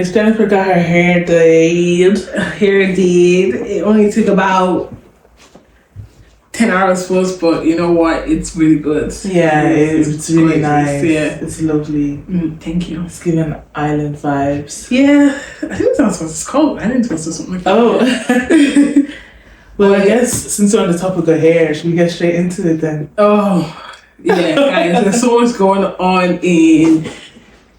guys, Jennifer got her hair did. It only took about 10 hours plus, but you know what? It's really good. Yeah, it's really nice. Yeah. It's lovely. Thank you. It's giving island vibes. Yeah. I think that's what it's called. Island twist or something like that. Oh. Well, I guess since we're on the topic of hair, should we get straight into it then? Oh, yeah, guys. There's so much going on in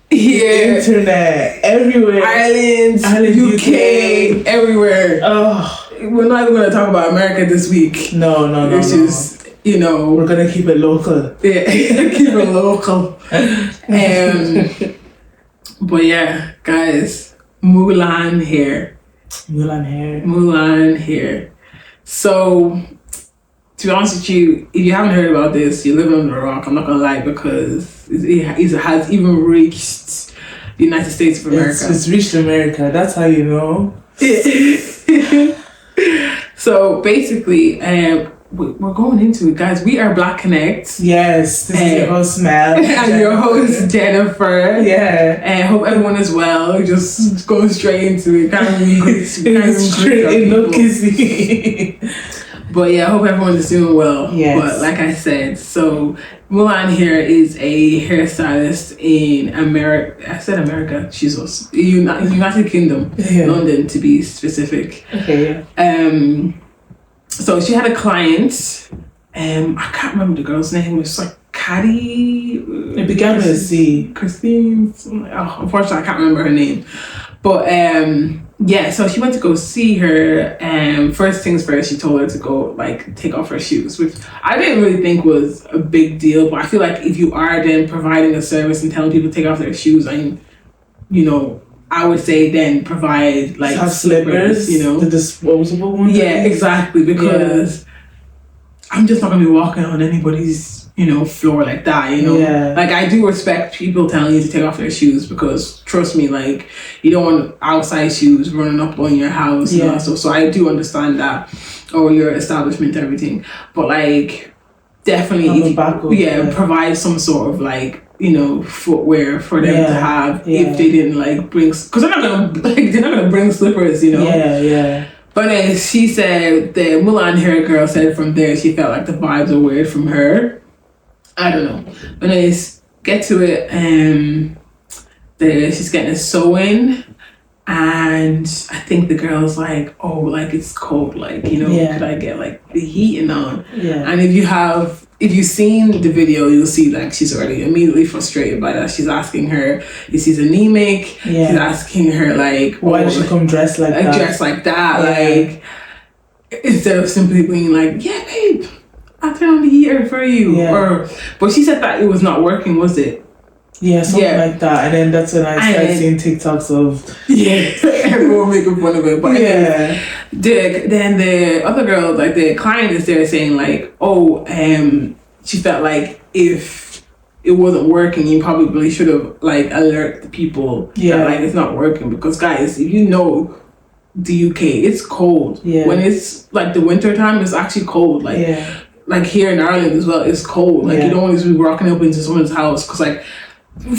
here. Internet, everywhere. Ireland, UK, everywhere. Oh. We're not even going to talk about America this week. No. It's just, you know. We're going to keep it local. Yeah, keep it local. But yeah, guys, Mulan Hair. Mulan Hair. So, to be honest with you, if you haven't heard about this, you're living under a rock. I'm not going to lie, because it has even reached the United States of America. It's reached America. That's how you know. So basically, we're going into it, guys. We are Black Connect. Yes, this is your host Mel and your host Jennifer. Yeah, and hope everyone is well. Just going straight into it. Straight no kissy. But yeah, I hope everyone is doing well. Yes. But like I said, so Mulan Hair is a hairstylist in America. I said America. Jesus, United Kingdom, London to be specific. Okay. So she had a client. I can't remember the girl's name. It was like Caddy. It began with a C. Christine. Unfortunately, I can't remember her name. But yeah, so she went to go see her. First things first, she told her to go like take off her shoes, which I didn't really think was a big deal. But I feel like if you are then providing a service and telling people to take off their shoes, I would say then provide like slippers, the disposable ones. Yeah, exactly, because I'm just not gonna be walking on anybody's floor like that. Like I do respect people telling you to take off their shoes, because trust me, like you don't want outside shoes running up on your house and all that stuff. So I do understand that, or your establishment, everything. But like definitely, provide some sort of like footwear for them to have if they didn't like bring, because they're not gonna bring slippers. But then she said, the Mulan Hair girl said from there she felt like the vibes are weird from her. I don't know. But anyways, get to it. She's getting a sew-in, and I think the girl's like, oh, like it's cold, like could I get like the heating on? And if you've seen the video, you'll see like she's already immediately frustrated by that. She's asking her if she's anemic. She's asking her like, why did she come dressed like that? Dressed like that, like instead of simply being like, yeah, babe, I'll turn on the heater for you. But she said that it was not working, was it? Yeah, something like that. And then that's when I started seeing TikToks of everyone making fun of it. But then the other girl, like the client, is there saying like, she felt like if it wasn't working, you probably should have like alert the people that like it's not working, because guys, if you know the UK, it's cold. When it's like the winter time, it's actually cold. Like here in Ireland as well, it's cold. Like you don't want to be walking up into someone's house, because like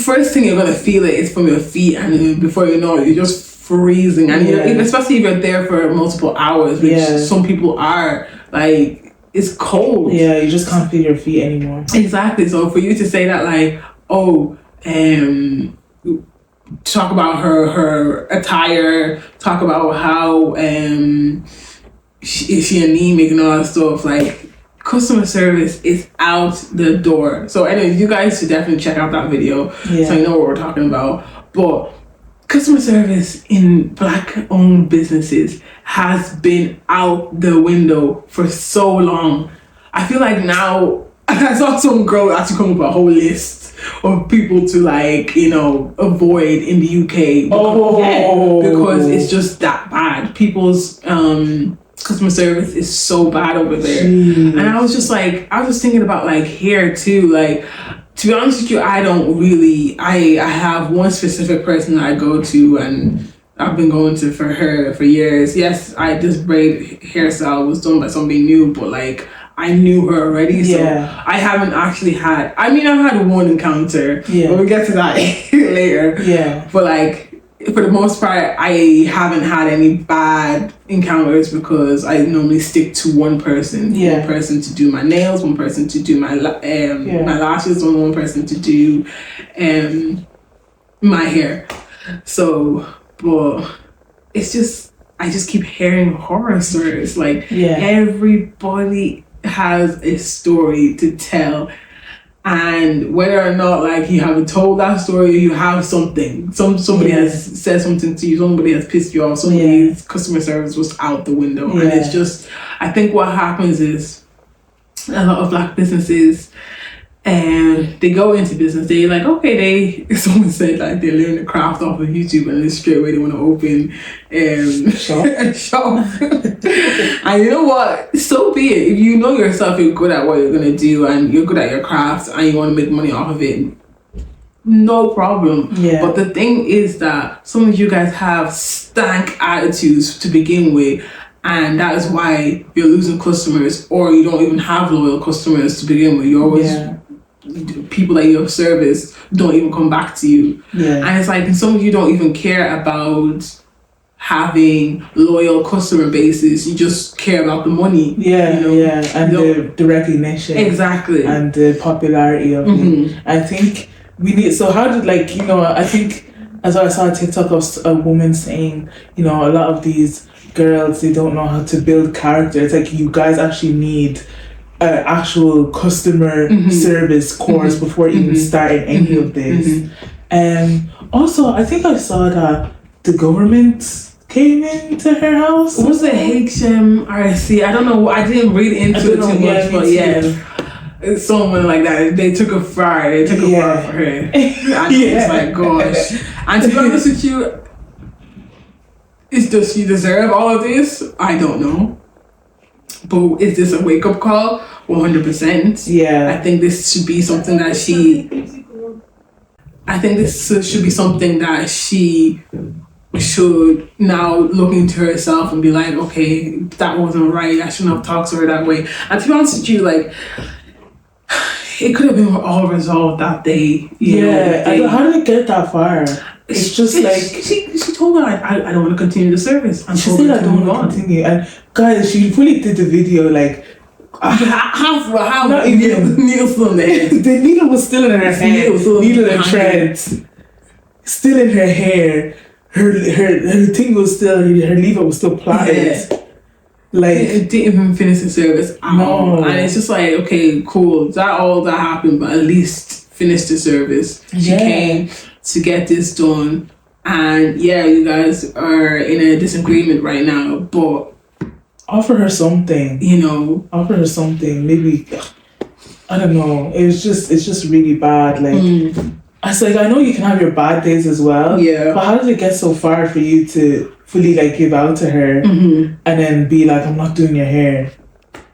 first thing you're gonna feel it is from your feet, and before you know it, you're just freezing. And especially if you're there for multiple hours, which some people are, like it's cold. Yeah, you just can't feel your feet anymore. Exactly. So for you to say that, like, talk about her attire, talk about how is she anemic and all that stuff, like customer service is out the door. So anyways, you guys should definitely check out that video so you know what we're talking about. But customer service in Black owned businesses has been out the window for so long. I feel like now, I saw some girl actually come up with a whole list of people to like, avoid in the UK. Because it's just that bad. People's customer service is so bad over there. And I was just thinking about like hair too. Like, to be honest with you, I have one specific person that I go to, and I've been going to for her for years. Yes, this braid hairstyle was done by somebody new, but like I knew her already, so I haven't actually had. I mean, I've had one encounter, but we'll get to that later. But like, for the most part, I haven't had any bad encounters because I normally stick to one person. Yeah. One person to do my nails, one person to do my my lashes, and one person to do my hair. So, but it's just, I just keep hearing horror stories. Like, everybody has a story to tell. And whether or not, like, you haven't told that story, you have something. Somebody has said something to you, somebody has pissed you off, somebody's customer service was out the window. And it's just, I think what happens is a lot of Black businesses, and they go into business, they're like, okay, someone said like they learn the craft off of YouTube, and then straight away they want to open a shop. And you know what, so be it. If you know yourself, you're good at what you're going to do, and you're good at your craft, and you want to make money off of it, no problem. But the thing is that some of you guys have stank attitudes to begin with, and that is why you're losing customers, or you don't even have loyal customers to begin with. You're always people that you have serviced don't even come back to you. And it's like, some of you don't even care about having loyal customer bases. You just care about the money. And the recognition. Exactly. And the popularity of it. I think we need, so how did, like, I think, as I saw a TikTok of a woman saying, a lot of these girls, they don't know how to build character. It's like, you guys actually need an actual customer service course before even starting any of this. And also, I think I saw that the government came into her house. Was it HMRC? I don't know. I didn't read into it too much, but it's someone like that. They took a far. They took a far for her. And it's like, gosh. And to be honest with you, does she deserve all of this? I don't know. But is this a wake-up call? 100%. I think this should be something that she should now look into herself and be like, okay, that wasn't right. I shouldn't have talked to her that way. And to be honest with you, like, it could have been all resolved that day. How did it get that far? It's just like she told her, I don't want to continue the service. And she said, I don't want to continue. And guys, she fully did the video like half not even needles on the head. The needle was still in her hair. Needle and threads still in her hair. Her thing was still, her lever was still plaited. Like, it didn't even finish the service at all. And it's just like, okay, cool, that happened, but at least finish the service. She came to get this done, and you guys are in a disagreement right now, but offer her something. Offer her something. Maybe, I don't know. It's just really bad. Like, it's like, I know you can have your bad days as well. But how did it get so far for you to fully like give out to her and then be like, I'm not doing your hair?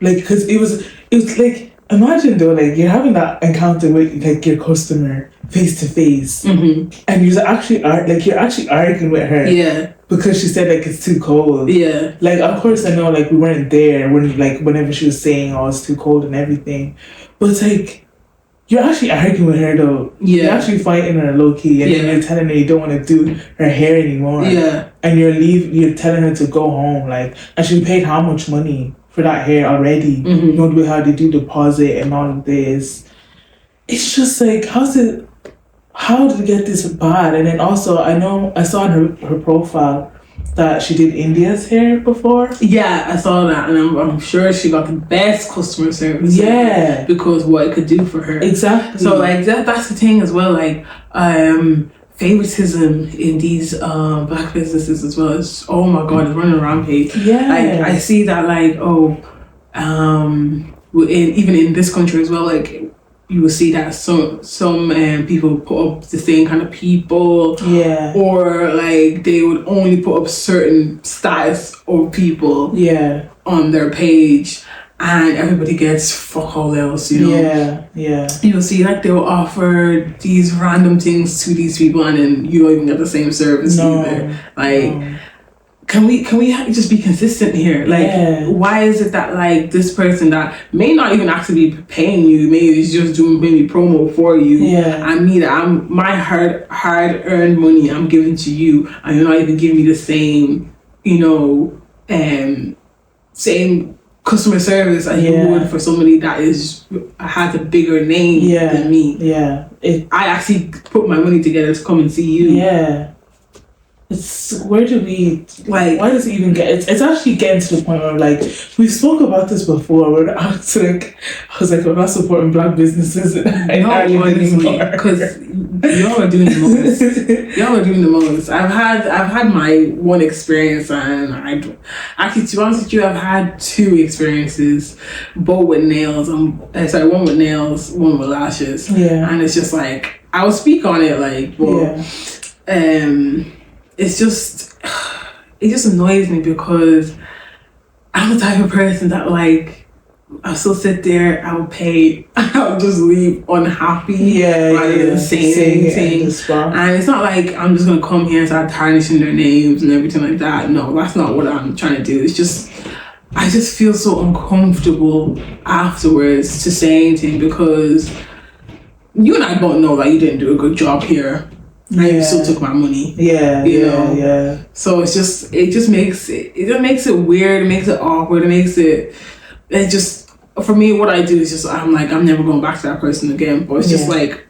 Like, because it was like, imagine though, like, you're having that encounter with like your customer face to face, and you're actually arguing with her because she said like it's too cold. Like, of course I know, like, we weren't there when, like, whenever she was saying, oh, it's too cold and everything, but it's like, you're actually arguing with her though. You're actually fighting her low key, and then you're telling her you don't want to do her hair anymore. And you're telling her to go home, like, and she paid how much money for that hair already? You know how they do deposit and all of this. It's just like, how did it get this bad? And then also, I saw in her profile that she did India's hair before. I saw that, and I'm sure she got the best customer service. Because what it could do for her. Exactly. So like that's the thing as well. Like favoritism in these Black businesses as well. It's, oh my god, it's running rampage. Like, I see that, like, even in this country as well, like, you will see that some people put up the same kind of people, or like they would only put up certain status of people on their page, and everybody gets fuck all else, You'll see like they will offer these random things to these people, and then you don't even get the same service either. Like, can we just be consistent here? Like, why is it that like this person that may not even actually be paying you, maybe is just doing maybe promo for you, and me that I'm my hard earned money I'm giving to you, and you're not even giving me the same, same customer service as you would for somebody that has a bigger name than me. I actually put my money together to come and see you. It's where do we like? Why does it even get? It's actually getting to the point where like we spoke about this before. Where I was like, we're not supporting black businesses in Ireland anymore because y'all are doing the most. Y'all are doing the most. I've had my one experience, and I actually, to be honest with you, I've had two experiences, both with nails. One with nails, one with lashes. And it's just like I'll speak on it, like, it just annoys me because I'm the type of person that like I'll still sit there, I'll pay, I'll just leave unhappy rather than saying anything. And it's not like I'm just gonna come here and start tarnishing their names and everything like that. No, that's not what I'm trying to do. It's just I just feel so uncomfortable afterwards to say anything because you and I both know that you didn't do a good job here. And you still took my money. So it just makes it weird. It makes it awkward. It just for me. What I do is just I'm like I'm never going back to that person again. But it's just like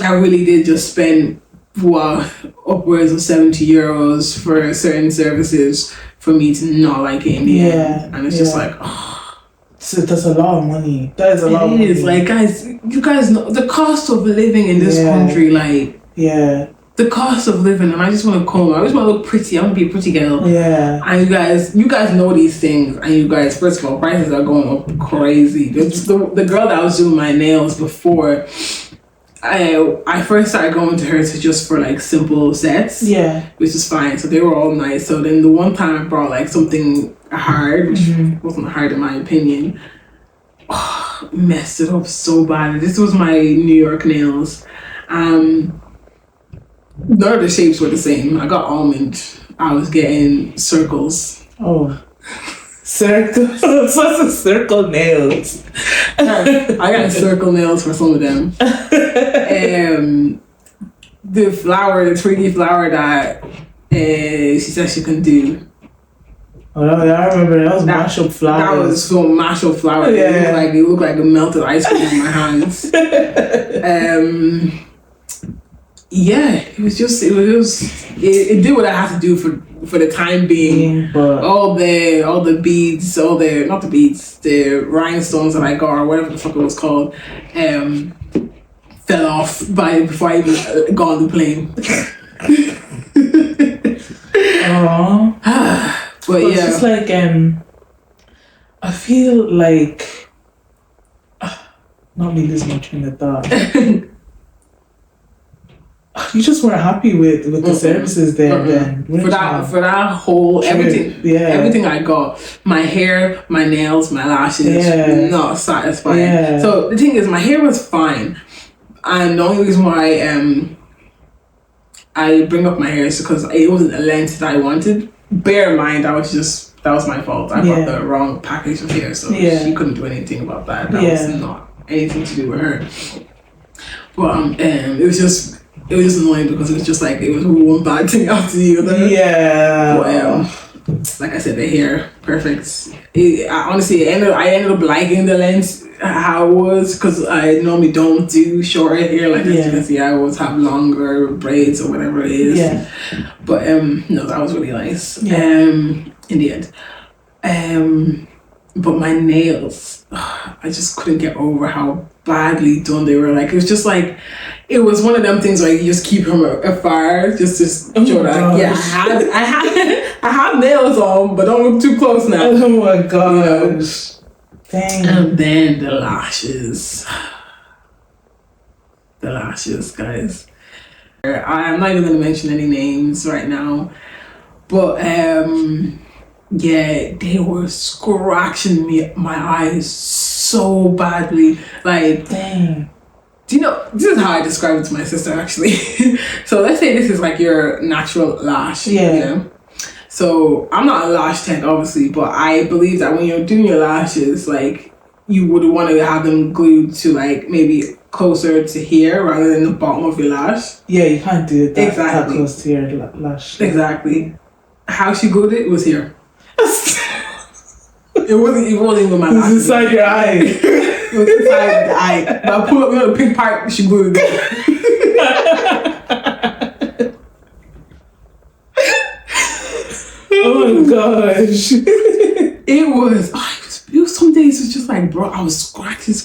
I really did just spend upwards of €70 for certain services for me to not like it in the end. And it's just like. So that's a lot of money. That is a lot of money. It is. Like, guys, you guys know the cost of living in this country, like... The cost of living, and I just want to come. I just want to look pretty. I want to be a pretty girl. And you guys know these things, and you guys, first of all, prices are going up crazy. The girl that was doing my nails before, I first started going to her just for like simple sets, which is fine. So they were all nice. So then the one time I brought like something hard, which wasn't hard in my opinion, messed it up so bad. This was my New York nails. None of the shapes were the same. I got almond. I was getting circles. Circles? What's a circle nails? I got circle nails for some of them. The 3D flower that she said she couldn't do. Oh, I remember that was mashup flowers. That was so mashup flowers. It looked like a melted ice cream in my hands. It did what I had to do for the time being. But all the beads, the rhinestones that I got or whatever the fuck it was called, fell off before I even got on the plane. But it's just like I feel like not me losing my train of thought. You just weren't happy with the services there then. For that whole everything I got, my hair, my nails, my lashes, not satisfying. So the thing is, my hair was fine, and the only reason why I bring up my hair is because it wasn't the length that I wanted. Bear in mind, that was my fault. I bought the wrong package of hair, so she couldn't do anything about that. That was not anything to do with her. But it was just annoying because it was just like it was one bad thing after the other. But like I said, the hair perfect. I ended up liking the length how it was because I normally don't do short hair like this. You can see I always have longer braids or whatever it is. But no, that was really nice. In the end. But my nails, I just couldn't get over how badly done they were. Like it was just like it was one of them things where you just keep from afar, just to show that I have nails on, but don't look too close now. Oh my gosh. Dang. And then the lashes. The lashes, guys. I'm not even gonna mention any names right now, but they were scratching my eyes so badly. Like, dang. do you know, this is how I describe it to my sister actually. So let's say this is like your natural lash. Yeah. So I'm not a lash tech obviously, but I believe that when you're doing your lashes, like you would want to have them glued to like maybe closer to here rather than the bottom of your lash. Yeah, you can't do it that close to your lash. Exactly. How she glued it was here. It wasn't even my lash. It was inside your eye. It was inside the eye. But I pulled up the pink part, she glued it. Oh my gosh. It was some days it was just like, bro, I was scratching,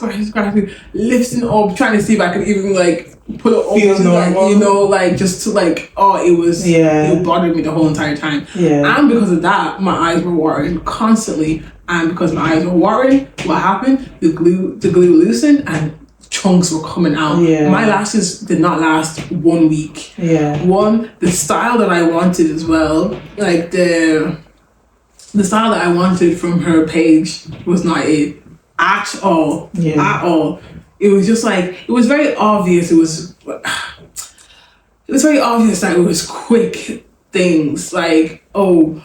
lifting up, trying to see if I could even like put it over, like, you know, like just to like, it bothered me the whole entire time. Yeah. And because of that, my eyes were watering constantly. And because my eyes were watering, what happened? The glue loosened and chunks were coming out. Yeah. My lashes did not last 1 week. Yeah. The style that I wanted as well, like the style that I wanted from her page was not it at all. Yeah. At all. It was just like, it was very obvious. It was very obvious that it was quick things, like, in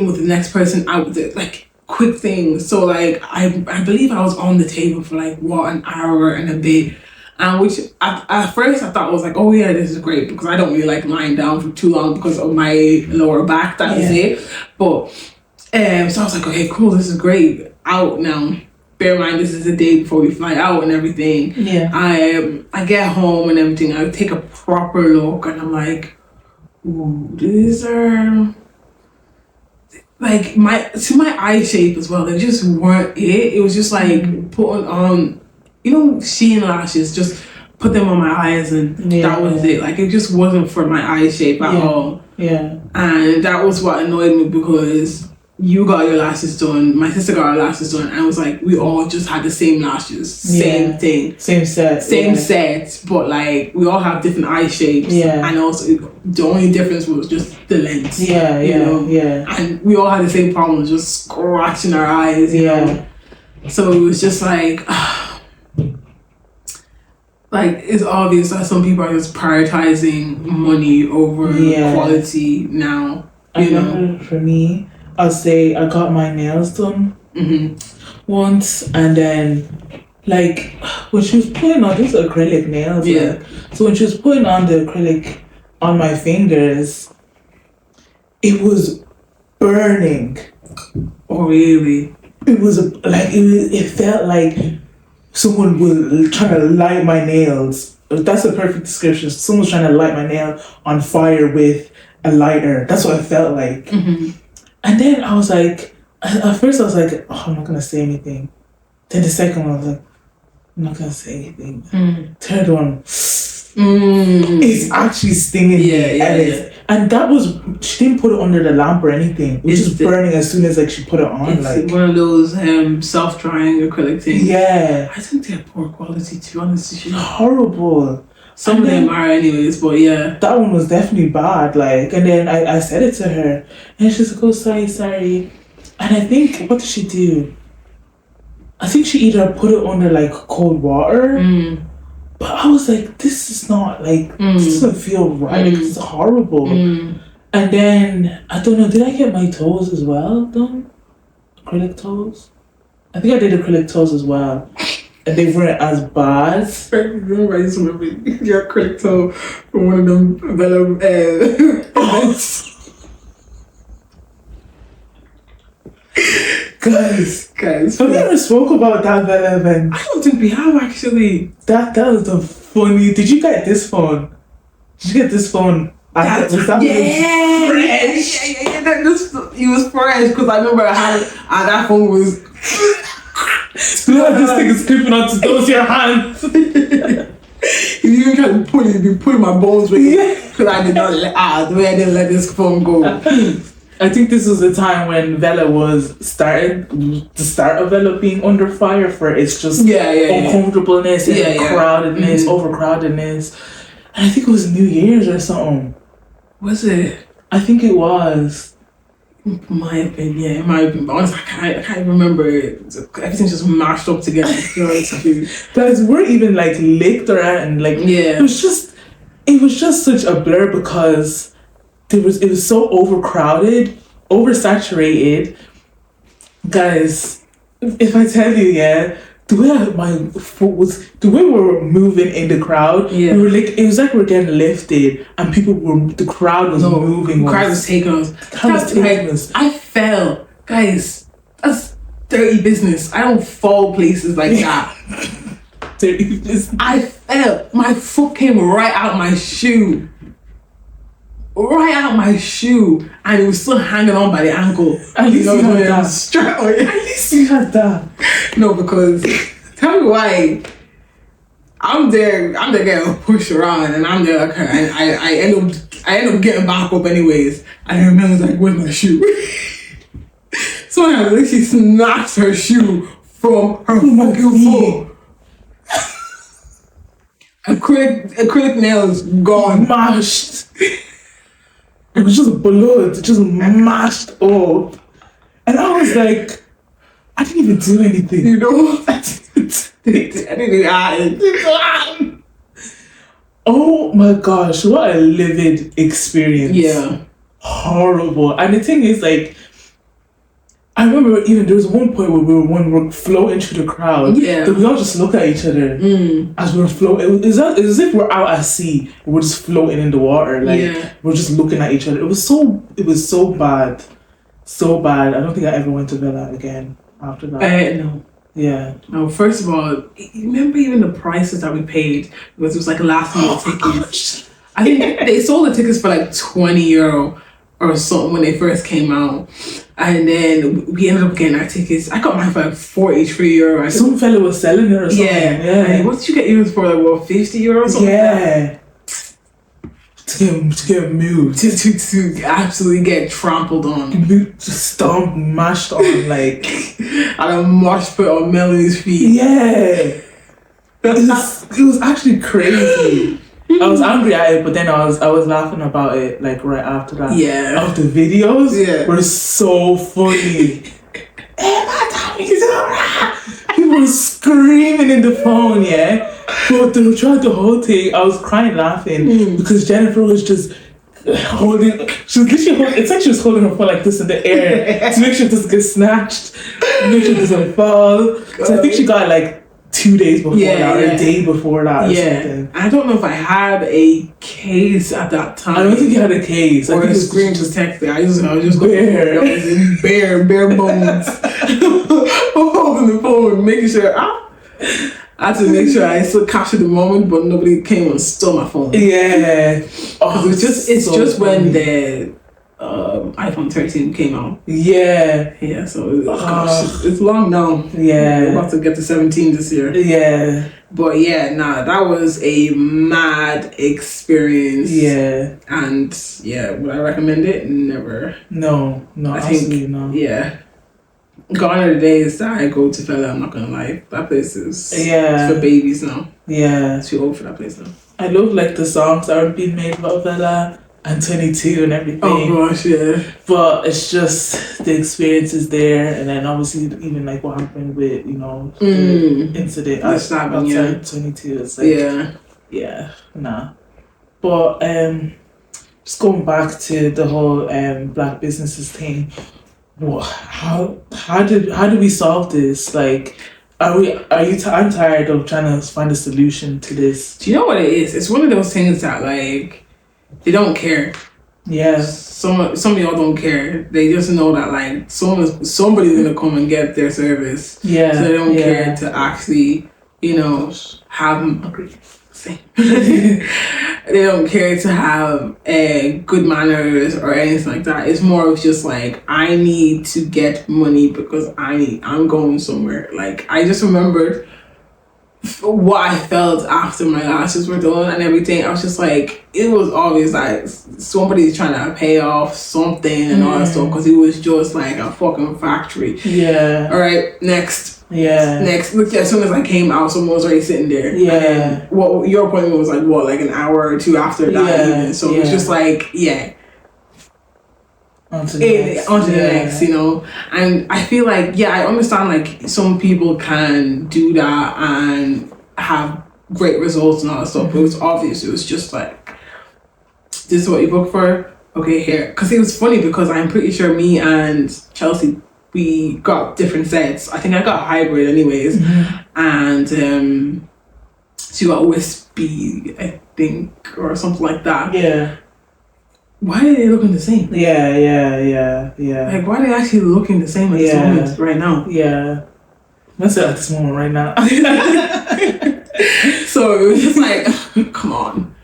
with the next person, out with it, like quick things. So like I believe I was on the table for like an hour and a bit, and which at first I thought was like, oh yeah, this is great, because I don't really like lying down for too long because of my lower back. That was it. But so I was like, okay, cool, this is great. Out now. Bear in mind, this is the day before we fly out and everything. Yeah. I get home and everything. I take a proper look and I'm like, ooh, these are like my eye shape as well. They just weren't it. It was just like putting on, you know, Shein lashes. Just put them on my eyes and that was it. Like it just wasn't for my eye shape at all. Yeah. And that was what annoyed me, because you got your lashes done, my sister got her lashes done, and it was like we all just had the same lashes, same thing, same set, but like we all have different eye shapes, and also the only difference was just the length, you know, and we all had the same problem, just scratching our eyes, you know. So it was just like it's obvious that some people are just prioritizing money over quality now, you know. For me, I'll say I got my nails done once, and then like when she was putting on these acrylic nails, so when she was putting on the acrylic on my fingers, it was burning. Oh really? It was like it felt like someone was trying to light my nails. That's a perfect description. Someone's trying to light my nail on fire with a lighter. That's what it felt like. And then I was like, at first I was like, oh, I'm not going to say anything. Then the second one, I was like, I'm not going to say anything. Third one, it's actually stinging me. And that was, she didn't put it under the lamp or anything. It was just burning as soon as like she put it on. It's like one of those self-drying acrylic things. Yeah. I think they're poor quality, to be honest with you. Horrible. Some of them are anyways, but yeah. That one was definitely bad, like, and then I said it to her, and she's like, oh, sorry. And I think, what did she do? I think she either put it under, like, cold water, but I was like, this is not, like, this doesn't feel right, like, it's horrible. And then, I don't know, did I get my toes as well done? Acrylic toes? I think I did acrylic toes as well. And they weren't as bad. I remember I used to remember your acrylic toe from one of them events. Guys. Have we ever spoke about that Vela event? I don't think we have actually. That was the funny. Did you get this phone? Did you get this phone? It was fresh, because I remember that phone was. This thing is creeping onto those your hands. If you even try to pull it, you'd be pulling my bones with it, because I didn't let this phone go. I think this was the time when Vela was the start of Vela being under fire for its just uncomfortableness and crowdedness, overcrowdedness. And I think it was New Year's or something. Was it? I think it was. My opinion, yeah, my opinion. But honestly, I can't remember it. Everything's just mashed up together. Guys, we're even like licked around, like it was just such a blur because it was so overcrowded, oversaturated. Guys, if I tell you, the way my foot was, the way we were moving in the crowd, we were like, it was like we were getting lifted, and the crowd was moving. The crowd was taking us. I fell, guys. That's dirty business. I don't fall places like that. Dirty business. I fell. My foot came right out my shoe. Right out my shoe, and it was still hanging on by the ankle. At least you had that. Straight away. At least you had that. No, because tell me why. I'm there getting pushed around, and I'm there like, and I end up getting back up anyways. And I remember like, where's my shoe? Someone had literally snatched her shoe from her fucking foot. Acrylic nails gone, mashed. It was just blood, just mashed up. And I was like, I didn't even do anything. You know? I didn't. Oh my gosh, what a livid experience. Yeah. Horrible. And the thing is, like, I remember even there was one point where when we were floating through the crowd, that we all just looked at each other as we were floating. It was as if we're out at sea. We're just floating in the water. Like we're just looking at each other. It was so bad. So bad. I don't think I ever went to Villa again after that. No. Yeah. No, first of all, remember even the prices that we paid? Because it was like last minute tickets. I think they sold the tickets for like €20 or something when they first came out. And then we ended up getting our tickets. I got mine for like €43. Some fella was selling it or something. Yeah. What did you get yours for? Like, what, €50 or something? Yeah. To get moved. To absolutely get trampled on. Just stomped, mashed on, like. And a mosh put on Melanie's feet. Yeah. It was actually crazy. I was angry at it, but then I was laughing about it like right after that. Yeah. Of the videos were so funny. People were screaming in the phone, but throughout the whole thing, I was crying laughing because Jennifer was just holding. She was literally holding. It's like she was holding her phone like this in the air to make sure it doesn't get snatched, make sure it doesn't fall. So I think she got it like 2 days before that, or a day before that, or something. I don't know if I had a case at that time. I don't think you had a case. Or a screen to text it. I was just bare. I was in bare bones. Holding the phone, making sure. I had to make sure I still captured the moment, but nobody came and stole my phone. Yeah. It's just when the iPhone 13 came out. Yeah. So gosh, it's long now. Yeah. We're about to get to 17 this year. Yeah. But that was a mad experience. Yeah. And would I recommend it? Never. No, I absolutely think, not. Yeah. Gone are the days that I go to Fella, I'm not gonna lie. That place is it's for babies now. Yeah. It's too old for that place now. I love like the songs that are being made about Fella and 22 and everything. Oh gosh, yeah. But it's just the experience is there, and then obviously even like what happened with the incident outside 22. It's like nah. But just going back to the whole black businesses thing. How do we solve this? Like, I'm tired of trying to find a solution to this. Do you know what it is? It's one of those things that like they don't care. Yeah. Some of y'all don't care. They just know that like somebody's gonna come and get their service. Yeah. So they don't care to actually, have they don't care to have good manners or anything like that. It's more of just like, I need to get money because I'm going somewhere. Like, I just remembered what I felt after my lashes were done and everything. I was just like, it was obvious like somebody's trying to pay off something and all that stuff, because it was just like a fucking factory. Yeah. All right, next. Yeah. Next, look, as soon as I came out, someone was already sitting there. Yeah. What your appointment was like an hour or two after that. Yeah. Even. So it was just like, onto the next, you know. And I feel like, I understand like some people can do that and have great results and all that stuff, but it was obvious. It was just like, this is what you booked for? Okay, here. Because it was funny because I'm pretty sure me and Chelsea, we got different sets. I think I got hybrid anyways. And she got wispy, I think, or something like that. Yeah. Why are they looking the same? Yeah. Like, why are they actually looking the same at this moment right now? Yeah. Let's say at this moment right now. So it was just like, come on.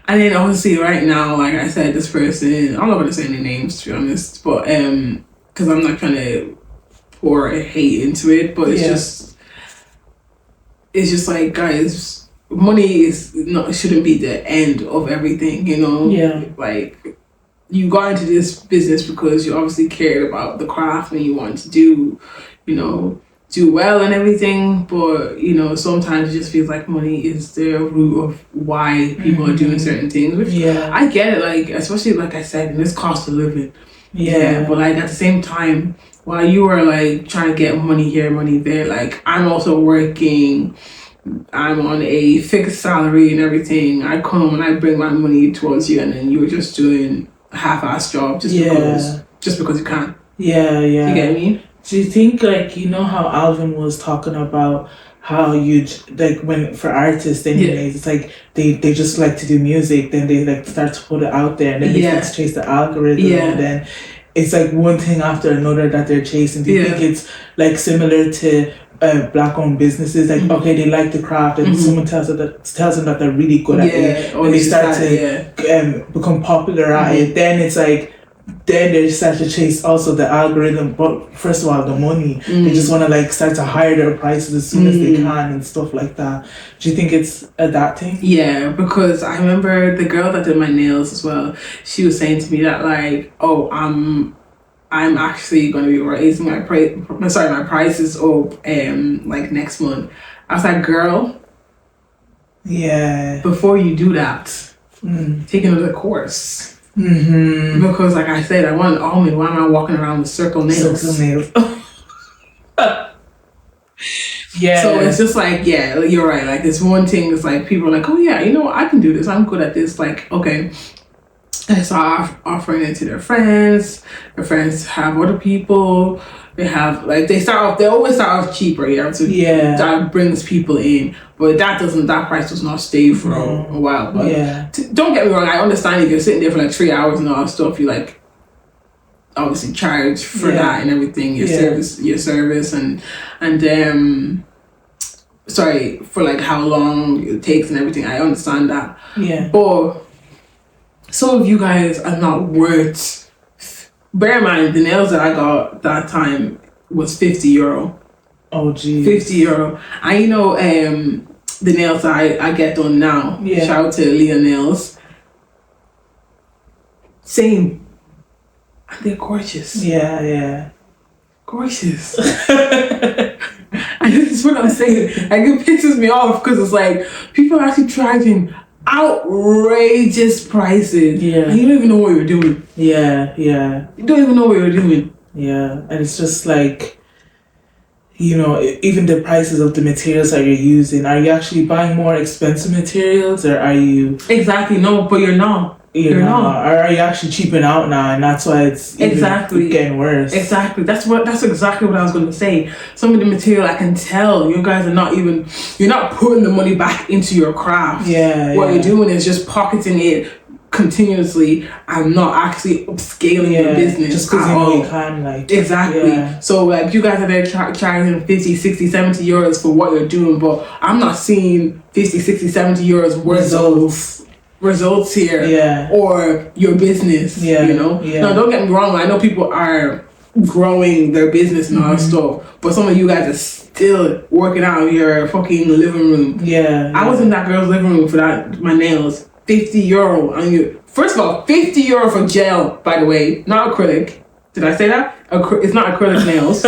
And then obviously right now, like I said, this person, I'm not going to say any names to be honest, but because I'm not trying to pour hate into it, but it's just like, guys, money shouldn't be the end of everything, you know? Yeah. Like, you got into this business because you obviously cared about the craft and you wanted to do, you know, do well and everything, but you know, sometimes it just feels like money is the root of why people are doing certain things, which I get it, like, especially like I said, in this cost of living. But like at the same time, while you are like trying to get money here, money there, like I'm also working, I'm on a fixed salary and everything. I come and I bring my money towards you, and then you're just doing a half-ass job just because you can. Yeah. You get me? Do you think, like, you know how Alvin was talking about how you like when for artists anyways, it's like they just like to do music, then they like start to put it out there, and then they start to chase the algorithm, and then it's like one thing after another that they're chasing. Do you think it's like similar to black-owned businesses? Like, okay, they like the craft, and someone tells them that they're really good at it, and they start to become popular at it. Then it's like, then they start to chase also the algorithm, but first of all, the money. They just want to like start to higher their prices as soon as they can and stuff like that. Do you think it's adapting? Yeah, because I remember the girl that did my nails as well, she was saying to me that like, oh, I'm actually going to be raising my prices up like next month. I was like, girl, before you do that, take another course. Because like I said, I want an almond. Why am I walking around with circle nails? So it's just like, you're right. Like this one thing is like, people are like, oh yeah, you know what, I can do this, I'm good at this. Like, okay. And so offering it to their friends have other people. They have like, they always start off cheaper, that brings people in, but that price does not stay for a while. But don't get me wrong, I understand if you're sitting there for like 3 hours and all that stuff, you like obviously charge for that and everything, your service and sorry, for like how long it takes and everything. I understand that. But some of you guys are not worth. Bear in mind, the nails that I got that time was €50. Oh, geez. €50. And you know, the nails that I get done now, shout out to Leah Nails. Same. And they're gorgeous. Yeah. Gorgeous. And this is what I'm saying. Like, it pisses me off because it's like, people are actually charging outrageous prices. And you don't even know what you're doing. You don't even know what you're doing. And it's just like, you know, even the prices of the materials that you're using. Are you actually buying more expensive materials, or are you... Exactly, no, but you're not. You're not. Or are you actually cheaping out now, and that's why it's getting worse? Exactly. That's exactly what I was going to say. Some of the material, I can tell you guys are you're not putting the money back into your craft. What you're doing is just pocketing it continuously and not actually upscaling your business. Just because you know you can, like. Exactly. So like, you guys are there charging 50, 60, 70 euros for what you're doing, but I'm not seeing 50, 60, 70 euros worth of results here, or your business, you know. Now don't get me wrong, I know people are growing their business and all that stuff, but some of you guys are still working out your fucking living room. I was in that girl's living room for my nails, €50. And you, first of all, €50 for gel, by the way, not acrylic. Did I say that? It's not acrylic nails.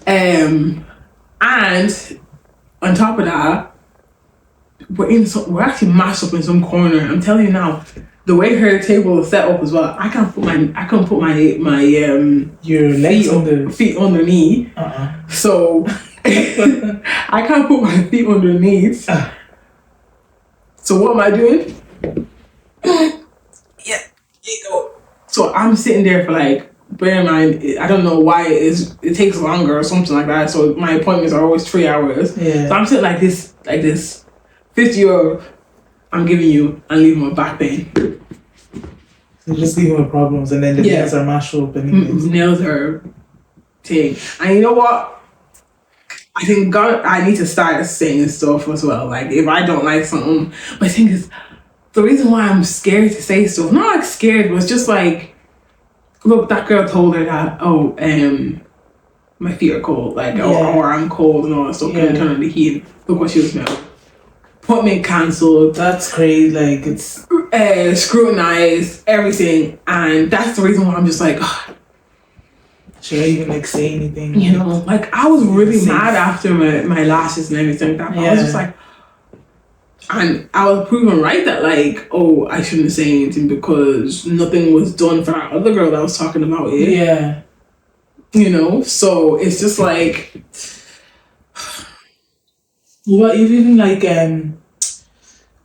And on top of that, we're actually mashed up in some corner. I'm telling you now, the way her table is set up as well, I can't put my your legs feet underneath. So I can't put my feet underneath. So what am I doing? Yeah, there you go. So I'm sitting there for like, bear in mind, I don't know why it takes longer or something like that. So my appointments are always 3 hours. Yeah. So I'm sitting like this, €50 I'm giving you and leaving my back pain. So just leaving with problems, and then the nails are mashed up. Nails are thing. And you know what? I think I need to start saying stuff as well. Like if I don't like something, my thing is, the reason why I'm scared to say stuff, not like scared, was just like, look, that girl told her that, my feet are cold, like, or I'm cold and all that stuff, can turn on the heat. Look what she was doing. Appointment cancelled. That's crazy, like, it's... scrutinized, everything. And that's the reason why I'm just like, should I even, like, say anything? You know, like, I was really mad after my lashes and everything like that. I was just like, and I was proven right that, like, I shouldn't say anything because nothing was done for that other girl that I was talking about it. Yeah. You know, so it's just like... Well, even like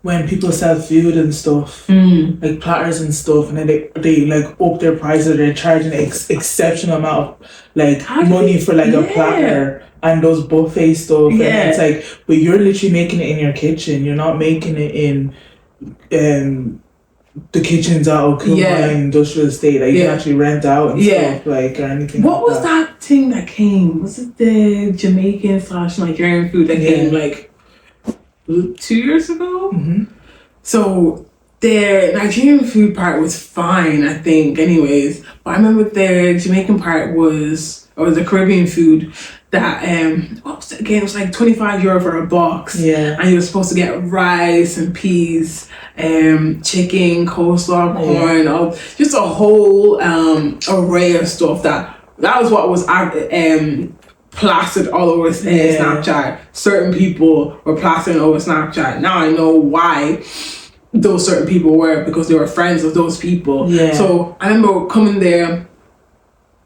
when people sell food and stuff, like platters and stuff, and then they like up their prices, they're charging exceptional amount of like money for like a platter and those buffet stuff. And it's like, but you're literally making it in your kitchen. You're not making it in the kitchens out of Kilmine industrial estate. Like you can actually rent out and stuff, like, or anything. What was that thing that came? Was it the Jamaican / Nigerian food that came like 2 years ago? So the Nigerian food part was fine, I think, anyways. But I remember the Jamaican part was, or the Caribbean food, that what was it again? It was like €25 for a box. And you were supposed to get rice and peas, chicken, coleslaw, corn, just a whole array of stuff. That was what was plastered all over Snapchat. Certain people were plastering over Snapchat. Now I know why those certain people were, because they were friends of those people. So I remember coming there,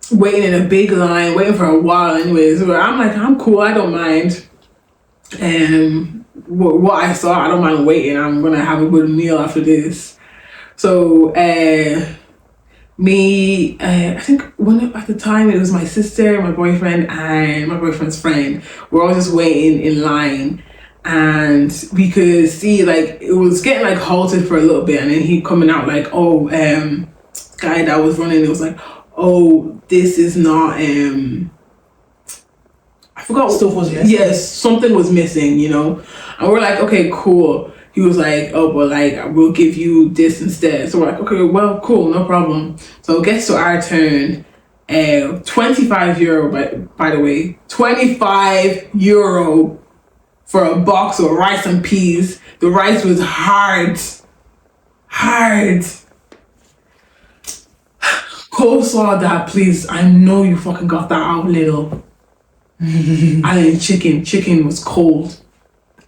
waiting in a big line, waiting for a while anyways. Where I'm like, I'm cool, I don't mind. What I saw, I don't mind waiting. I'm gonna have a good meal after this. So I think at the time it was my sister, my boyfriend, and my boyfriend's friend. We're all just waiting in line, and we could see like it was getting like halted for a little bit, and then he coming out like, guy that was running, it was like, this is not I forgot stuff was missing. Yes, something was missing, you know. And we're like, okay, cool. He was like, but like, we'll give you this instead. So we're like, okay, well, cool, no problem. So it gets to our turn. €25, by the way. €25 for a box of rice and peas. The rice was hard. Coleslaw that, please. I know you fucking got that out little. And then chicken was cold.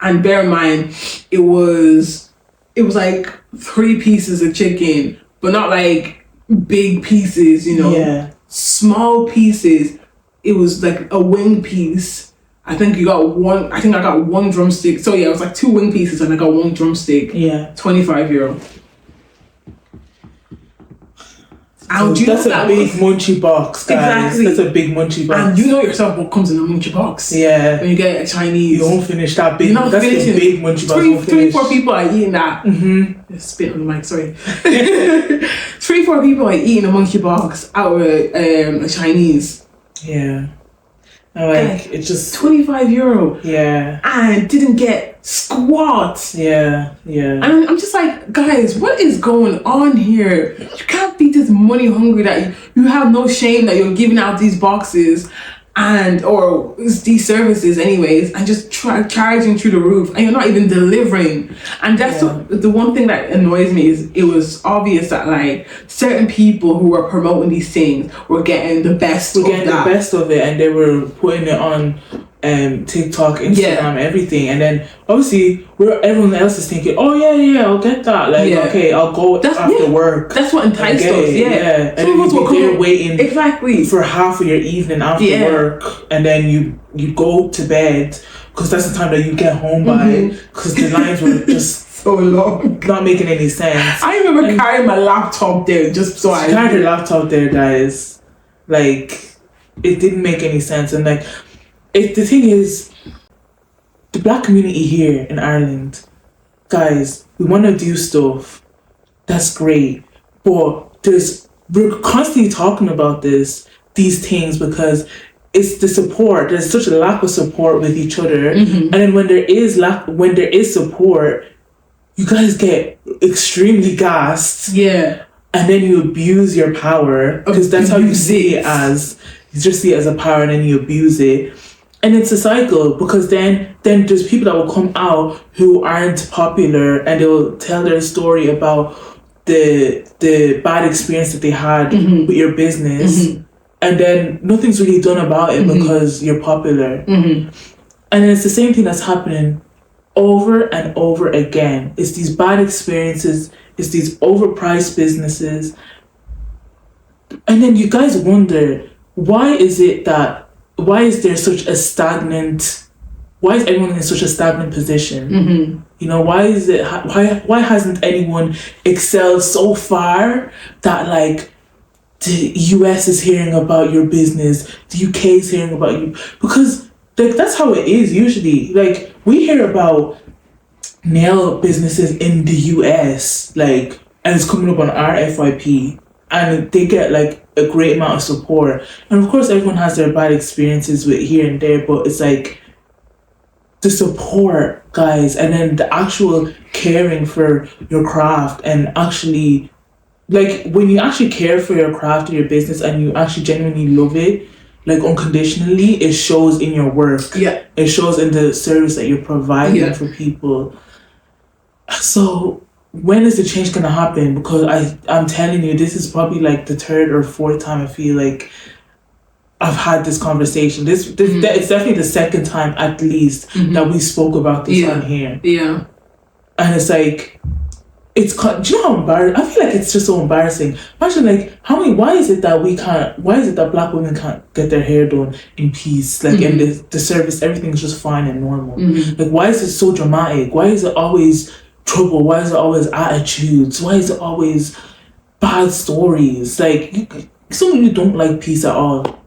And bear in mind, it was like 3 pieces of chicken, but not like big pieces, you know. Small pieces. It was like a wing piece. I think I got one drumstick. So yeah, it was like 2 wing pieces and I got 1 drumstick. €25. So that's a big munchy box, guys. Exactly. That's a big munchy box. And you know yourself what comes in a munchy box. When you get a Chinese. You won't finish that big. That's a big munchy box. 3-4 people are eating that. Spit on the mic, sorry. 3-4 people are eating a munchy box out of a Chinese. Like, it's just €25. And didn't get squat. And I'm just like, guys, what is going on here? You can't be this money hungry that you have no shame that you're giving out these boxes or these services anyways, and just charging through the roof, and you're not even delivering. And that's the one thing that annoys me is it was obvious that like certain people who were promoting these things were getting the best of it, and they were putting it on TikTok, Instagram, everything, and then obviously everyone else is thinking, oh yeah, I'll get that. Like, okay, I'll go after work. That's what enticed us. And then you're waiting exactly for half of your evening after work, and then you go to bed because that's the time that you get home by, because the lines were just so long, not making any sense. I remember carrying my laptop there just so I carried your laptop there, guys. Like, it didn't make any sense, and like. The thing is, the black community here in Ireland, guys, we want to do stuff. That's great. But we're constantly talking about these things because it's the support. There's such a lack of support with each other. And then when there is support, you guys get extremely gassed. Yeah. And then you abuse your power because that's how you see it as. You just see it as a power and then you abuse it. And it's a cycle because then there's people that will come out who aren't popular and they'll tell their story about the bad experience that they had with your business, and then nothing's really done about it because you're popular. And it's the same thing that's happening over and over again. It's these bad experiences, it's these overpriced businesses, and then you guys wonder, why is there such a stagnant? Why is everyone in such a stagnant position? You know, why hasn't anyone excelled so far that like the US is hearing about your business, the UK is hearing about you? Because like that's how it is usually. Like we hear about nail businesses in the US, like, and it's coming up on our FYP, and they get like a great amount of support. And of course everyone has their bad experiences with here and there, but it's like the support, guys, and then the actual caring for your craft, and actually like when you actually care for your craft or your business and you actually genuinely love it, like unconditionally, it shows in your work. It shows in the service that you're providing for people. So when is the change gonna happen? Because I'm telling you, this is probably like the third or fourth time I feel like I've had this conversation. It's definitely the second time at least that we spoke about this on here. And it's like, do you know how embarrassing? I feel like it's just so embarrassing. Imagine like why is it that black women can't get their hair done in peace? Like in the service, everything's just fine and normal. Like why is it so dramatic? Why is it always trouble? Why is it always attitudes? Why is it always bad stories? Like some of you don't like peace at all.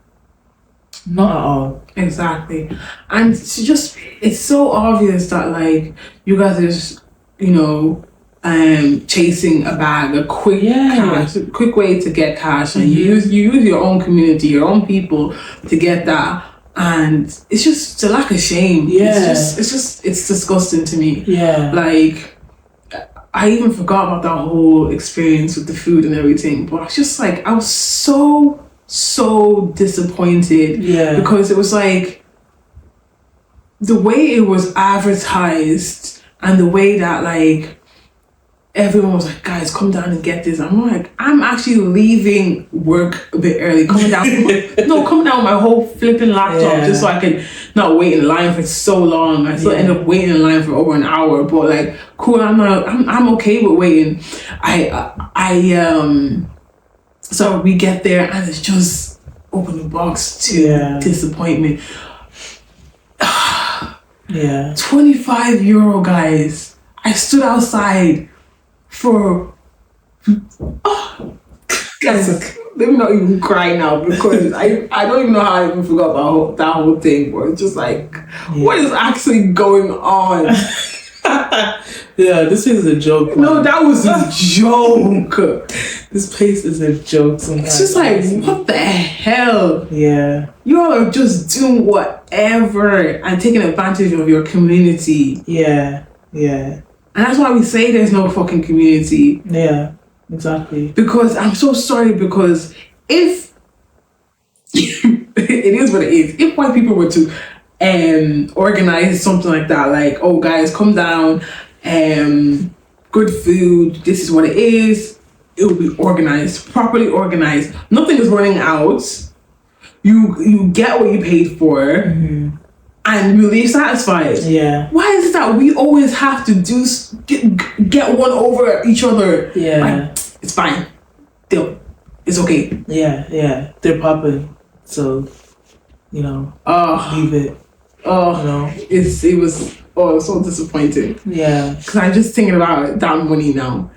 Not at all. Exactly. And it's so obvious that like you guys are just, you know, chasing a bag, a quick cash, a quick way to get cash, and you use your own community, your own people to get that. And it's just a lack of shame. It's disgusting to me. Like I even forgot about that whole experience with the food and everything, but it's just like I was so disappointed because it was like the way it was advertised and the way that like everyone was like, guys, come down and get this. I'm like, I'm actually leaving work a bit early, coming down with my whole flipping laptop just so I can not wait in line for so long. I still end up waiting in line for over an hour, but like cool, I'm okay with waiting. So we get there and it's just open the box to disappointment. 25 euro, guys. I stood outside for guys, let me not even cry now because I don't even know how I even forgot about that whole thing, but it's just like what is actually going on? This is a joke, man. No, that was a joke. This place is a joke sometimes. It's just like, what the hell? You all are just doing whatever and taking advantage of your community. And that's why we say there's no fucking community. Exactly. Because I'm so sorry, because if it is what it is, if white people were to organize something like that, like, oh guys, come down, good food, this is what it is, it will be organized, properly organized. Nothing is running out. You get what you paid for. and we leave satisfied. Yeah. Why is it that we always have to get one over each other? Yeah. Like, it's fine. It's okay. Yeah. They're popping. So, leave it. It was so disappointing. Yeah. Because I'm just thinking about that money now.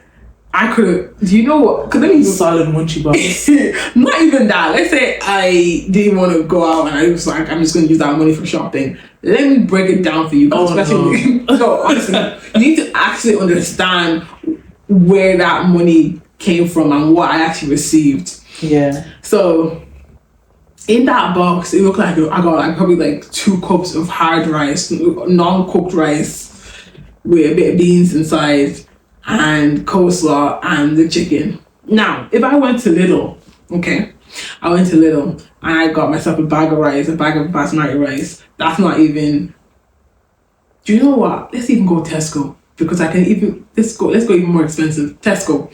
I could, do you know what? Solid munchie box. Not even that. Let's say I didn't want to go out and I was like, I'm just going to use that money for shopping. Let me break it down for you. No. No, honestly, you need to actually understand where that money came from and what I actually received. Yeah. So, in that box, it looked like I got probably 2 cups of hard rice, non-cooked rice with a bit of beans inside, and coleslaw and the chicken. Now, if I went to Lidl, I went to Lidl and I got myself a bag of rice, a bag of basmati rice. That's not even. Do you know what? Let's even go Tesco, because I can even. Let's go even more expensive. Tesco.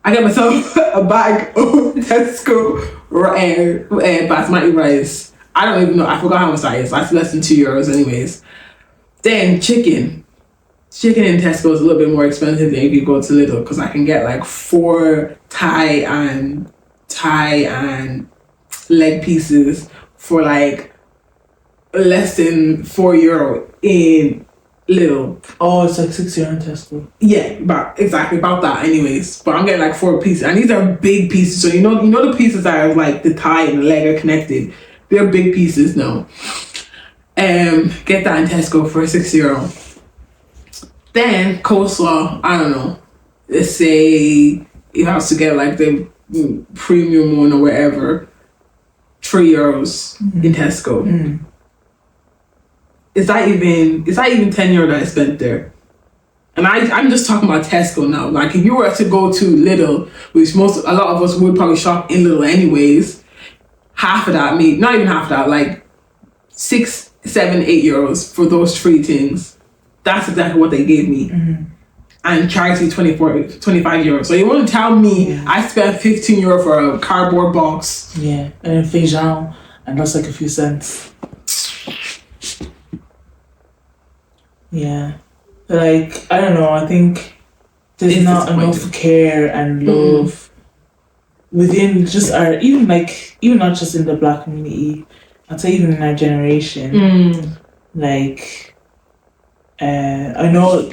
I get myself a bag of Tesco basmati rice. I don't even know. I forgot how much that is. That's less than €2 anyways. Then chicken. Chicken in Tesco is a little bit more expensive than if you go to Lidl, because I can get 4 thigh and leg pieces for less than €4 in Lidl. Oh, it's €6 in Tesco. Yeah, about that anyways. But I'm getting 4 pieces, and these are big pieces. So you know the pieces that are the thigh and the leg are connected. They're big pieces now. Get that in Tesco for €6. Then coleslaw, I don't know. Let's say you have to get the premium one or whatever, €3 in Tesco. Mm. Is that even €10 that I spent there? And I'm just talking about Tesco now. If you were to go to Lidl, which a lot of us would probably shop in Lidl anyways, half of that, maybe not even half of that, €6, €7, €8 for those 3 things. That's exactly what they gave me. Mm-hmm. And charged me €25. So you want to tell me I spent €15 for a cardboard box? Yeah, and feijão, and that's a few cents. Yeah. I don't know, I think there's not enough care and love within just our, even not just in the Black community, I'd say even in our generation. I know,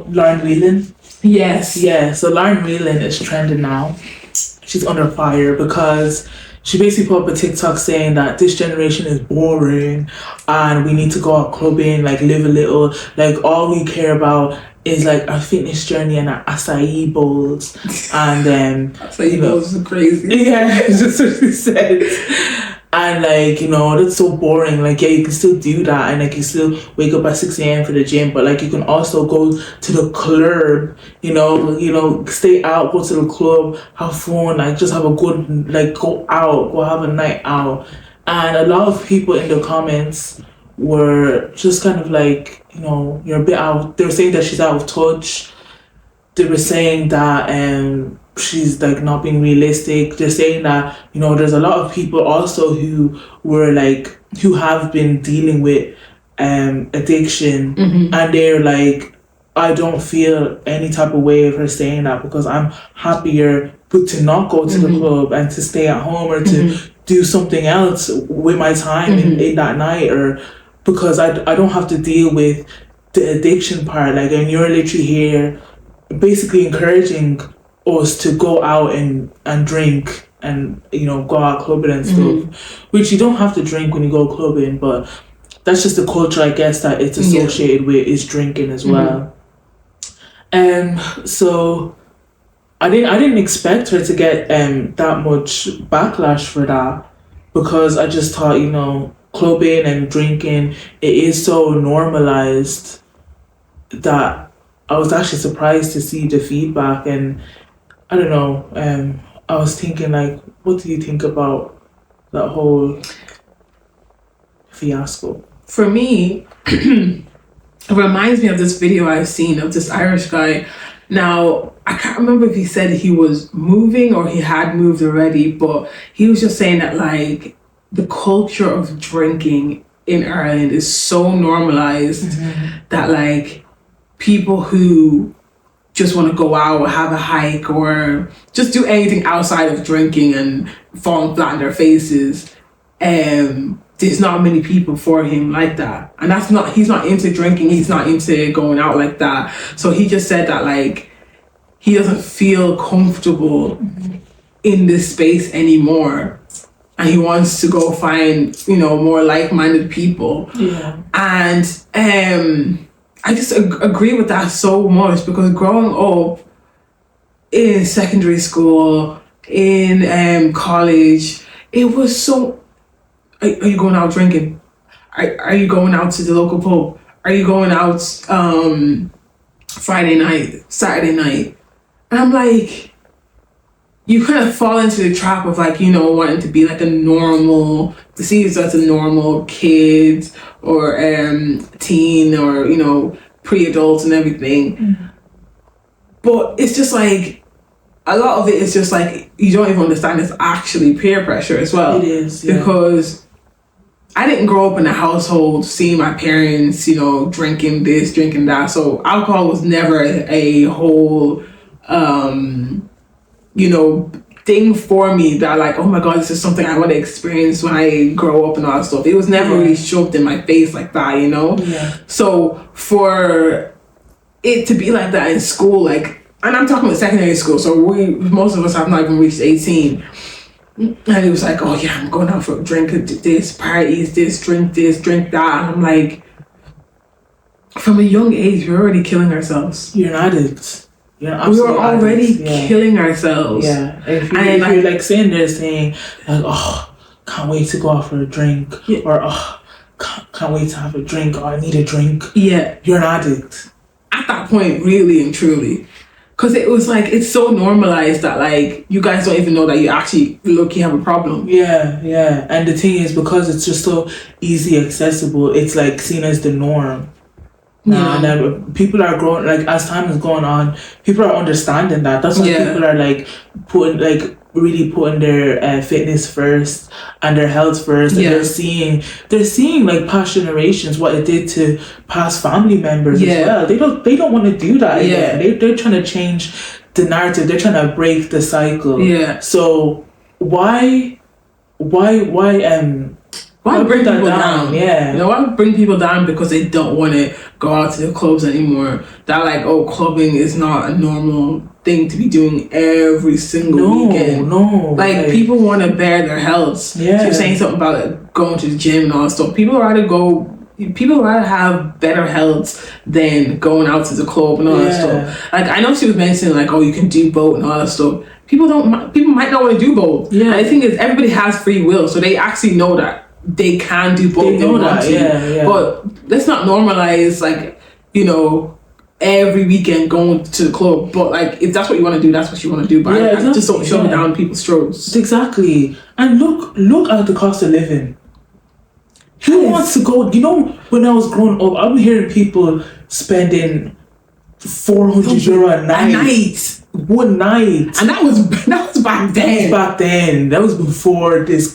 Lauren Whelan. Yes. Yeah, so Lauren Whelan is trending now. She's under fire because she basically put up a TikTok saying that this generation is boring and we need to go out clubbing, live a little. All we care about is our fitness journey and our acai bowls. And acai bowls are crazy. Yeah, that's what she said. And that's so boring. You can still do that, and you can still wake up at 6 a.m. for the gym, but you can also go to the club, stay out, go to the club, have fun, just have a good, go out, go have a night out. And a lot of people in the comments were just kind of you're a bit out. They were saying that she's out of touch. They were saying that she's not being realistic. They're saying that there's a lot of people also who were who have been dealing with addiction, and they're I don't feel any type of way of her saying that, because I'm happier to not go to the club and to stay at home, or to do something else with my time in that night, or because I don't have to deal with the addiction part. And you're literally here basically encouraging us to go out and drink and go out clubbing and stuff, which you don't have to drink when you go clubbing, but that's just the culture, I guess, that it's associated with, is drinking as well. So I didn't expect her to get that much backlash for that, because I just thought clubbing and drinking, it is so normalized that I was actually surprised to see the feedback. And I don't know, I was thinking what do you think about that whole fiasco? For me, it reminds me of this video I've seen of this Irish guy. Now, I can't remember if he said he was moving or he had moved already, but he was just saying that the culture of drinking in Ireland is so normalized that like people who just want to go out, have a hike, or just do anything outside of drinking and falling flat on their faces, there's not many people for him like that. And he's not into drinking, he's not into going out like that. So he just said that like he doesn't feel comfortable in this space anymore, and he wants to go find, you know, more like-minded people. And I just agree with that so much, because growing up in secondary school, in college, it was so, are you going out drinking? Are you going out to the local pub? Are you going out Friday night, Saturday night? And I'm like, you kind of fall into the trap of like, you know, wanting to be like to see yourself as a normal kid or teen, or, you know, pre-adult and everything. But it's just like, a lot of it is just like, you don't even understand it's actually peer pressure as well. It is, yeah. Because I didn't grow up in a household seeing my parents, you know, drinking this, drinking that. So alcohol was never a whole, you know, thing for me that like, oh my God, this is something I want to experience when I grow up and all that stuff. It was never really shoved in my face like that, you know? So for it to be like that in school, like, and I'm talking about secondary school, so most of us have not even reached 18. And he was like, oh yeah, I'm going out for a drink, this, parties, this, drink that. And I'm like, from a young age, we're already killing ourselves. You're an addict. We were already killing ourselves. Yeah. If you're like sitting there saying, like, oh, can't wait to go out for a drink, or oh, can't wait to have a drink, or I need a drink. Yeah. You're an addict. At that point, really and truly. Because it was like, it's so normalized that like, you guys don't even know that you actually look-y have a problem. Yeah. And the thing is, because it's just so easy accessible, it's like seen as the norm. And then people are growing, like as time is going on, people are understanding that. That's why people are like really putting their fitness first and their health first. And they're seeing like past generations, what it did to past family members as well. They don't want to do that again. They're trying to change the narrative. They're trying to break the cycle. So why bring people down? You know, why bring people down because they don't want to go out to the clubs anymore? That like, oh, clubbing is not a normal thing to be doing every single weekend. Like people want to bear their health. You're saying something about like, going to the gym and all that stuff. People rather have better health than going out to the club and all that stuff. Like I know she was mentioning like, oh, you can do both and all that stuff. People might not want to do both. And the thing is, everybody has free will, so they actually know that they can do both. They know that, but let's not normalize like, you know, every weekend going to the club. But like, if that's what you want to do, that's what you want to do. But I just don't shove it down people's throats. Exactly. And look at the cost of living. Who wants to go? You know, when I was growing up, I'm hearing people spending €400 a night. One night. And that was back then. That was before this.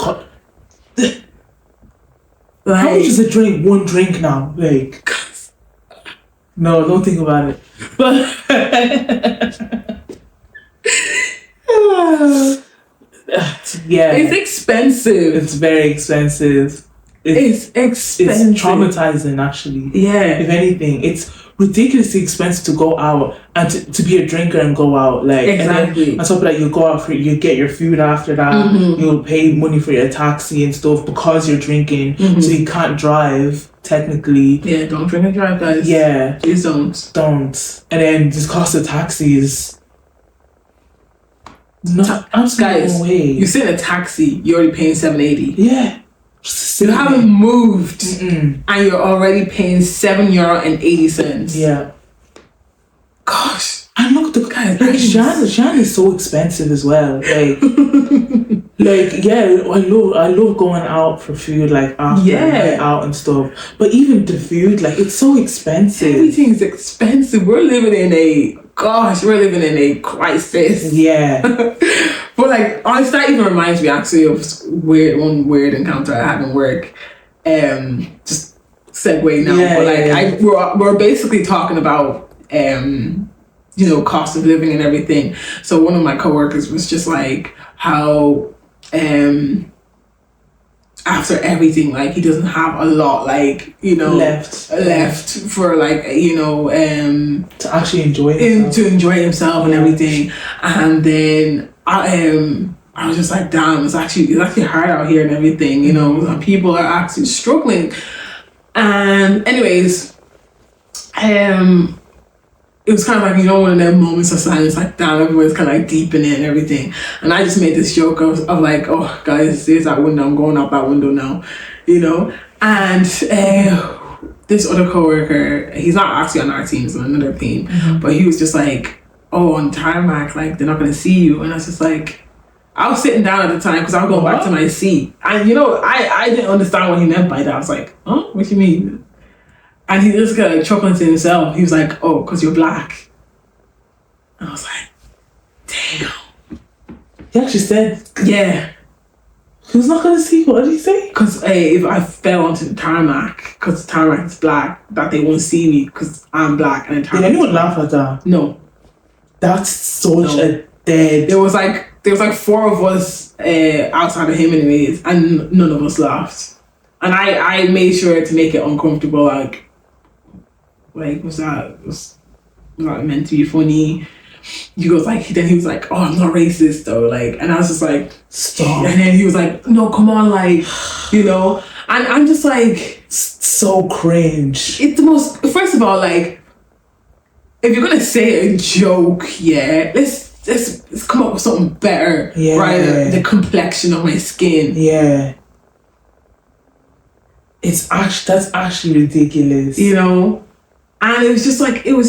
Like, how much is a drink? One drink now, like. No, don't think about it. But it's expensive. It's very expensive. It's expensive. It's traumatizing, actually. If anything, it's ridiculously expensive to go out and to be a drinker and go out. Like exactly. And top of that, you go out you get your food after that. You'll pay money for your taxi and stuff because you're drinking, so you can't drive technically. Yeah, don't drink and drive, guys. Yeah, please don't. And then this cost of taxis. No, absolutely no way. You sit in a taxi, you're already paying $7.80. Yeah. You haven't moved and you're already paying €7.80. Yeah. Gosh. And look, the guys, like Jean is so expensive as well. Like, I love going out for food, like after night out and stuff. But even the food, like, it's so expensive. Everything's expensive. We're living in a crisis. Yeah. But like, honestly, that even reminds me actually of one weird encounter I had in work. just segue now, but like we're basically talking about cost of living and everything. So one of my coworkers was just like how after everything, like he doesn't have a lot, like left for like to actually enjoy himself, and everything. And then I was just like, damn, it's actually hard out here and everything, and people are actually struggling. And anyways, it was kind of like, one of them moments of silence, like, damn, everyone's kind of like deep in it and everything. And I just made this joke of like, oh, guys, there's that window, I'm going out that window now, And this other coworker, he's not actually on our team, he's on another team, but he was just like, oh, on tarmac, like, they're not going to see you. And I was just like, I was sitting down at the time because I was going back to my seat. And, I didn't understand what he meant by that. I was like, huh? What do you mean? And he just got like chuckling to himself. He was like, oh, because you're black. And I was like, damn. He actually said, yeah. Who's not going to see? What did he say? Because if I fell onto the tarmac, because the tarmac is black, that they won't see me because I'm black. And the tarmac. Did anyone laugh at that? No. That's such a dead... There was like 4 of us outside of him anyways, and none of us laughed. And I made sure to make it uncomfortable, like was that meant to be funny? He was like, then he was like, oh, I'm not racist though, like, and I was just like, stop. And then he was like, no, come on, like, and I'm just like, so cringe. It's the most, first of all, like, if you're gonna say a joke, let's come up with something better, right? The complexion of my skin, that's actually ridiculous, And it was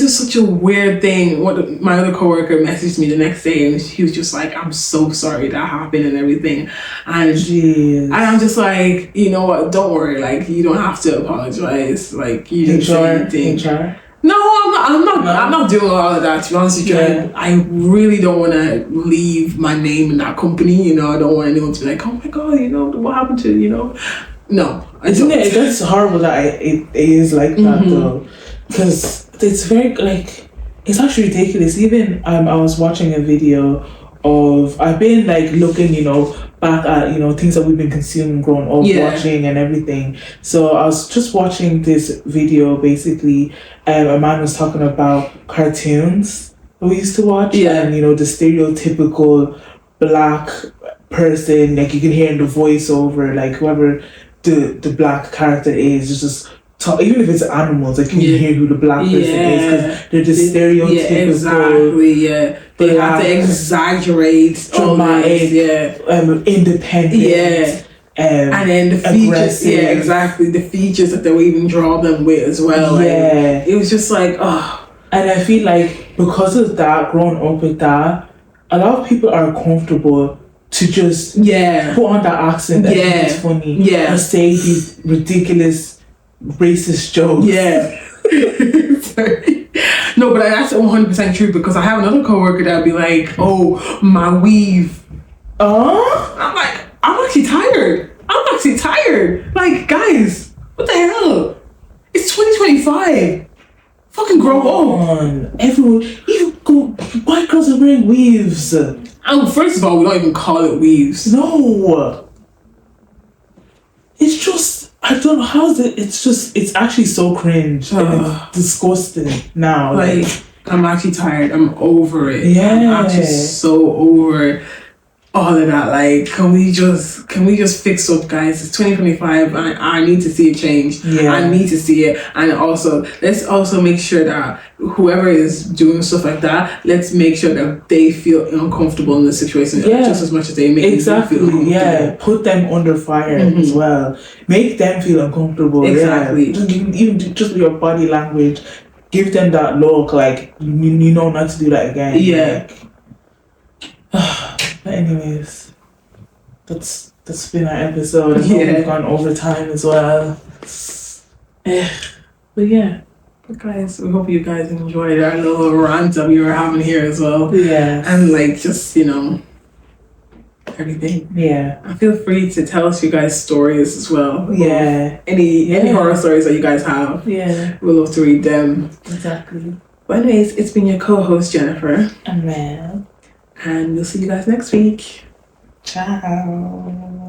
just such a weird thing. My other coworker messaged me the next day, and he was just like, I'm so sorry that happened and everything. And I'm just like, you know what? Don't worry. Like, you don't have to apologize. Like, you didn't say anything. No, I'm not doing all of that, to be honest with you. I really don't want to leave my name in that company. I don't want anyone to be like, oh my God, what happened to, No. Isn't it? That's horrible that it is like that though. Because it's very, like, it's actually ridiculous. Even I was watching a video of, I've been like looking, back at, things that we've been consuming growing up, watching and everything. So I was just watching this video, basically, a man was talking about cartoons that we used to watch. And, the stereotypical black person, like you can hear in the voiceover, like whoever the black character is just even if it's animals, like you can hear who the black person is, because they're just stereotypical. Exactly, they have to exaggerate, dramatic, independent, and then the features, exactly, the features that they will even draw them with as well. Like, it was just like, oh. And I feel like because of that, growing up with that, a lot of people are comfortable to just put on that accent that is funny, and say these ridiculous racist jokes. Sorry. No, but that's 100% true, because I have another coworker that'll be like, oh, my weave. I'm like, I'm actually tired. Like, guys, what the hell? It's 2025. Fucking grow up. Everyone, even white girls are wearing weaves. First of all, we don't even call it weaves. No. It's just, I don't know how is it. It's actually so cringe and it's disgusting now. Like, I'm actually tired. I'm over it. Yeah. I'm actually so over all of that. Like, can we just fix up, guys? It's 2025 and I need to see a change. I need to see it. And also, let's also make sure that whoever is doing stuff like that, let's make sure that they feel uncomfortable in the situation just as much as they make them feel uncomfortable. Put them under fire as well. Make them feel uncomfortable. Exactly. Even just with your body language, give them that look like you know not to do that again. But anyways, that's been our episode. I know we've gone over time as well. But guys, we hope you guys enjoyed our little rant that we were having here as well. Yeah. And like, just, everything. Yeah. And feel free to tell us you guys' stories as well. Yeah. Any horror stories that you guys have. Yeah. We'd love to read them. Exactly. But anyways, it's been your co-host, Jennifer. And Mel. And we'll see you guys next week. Ciao.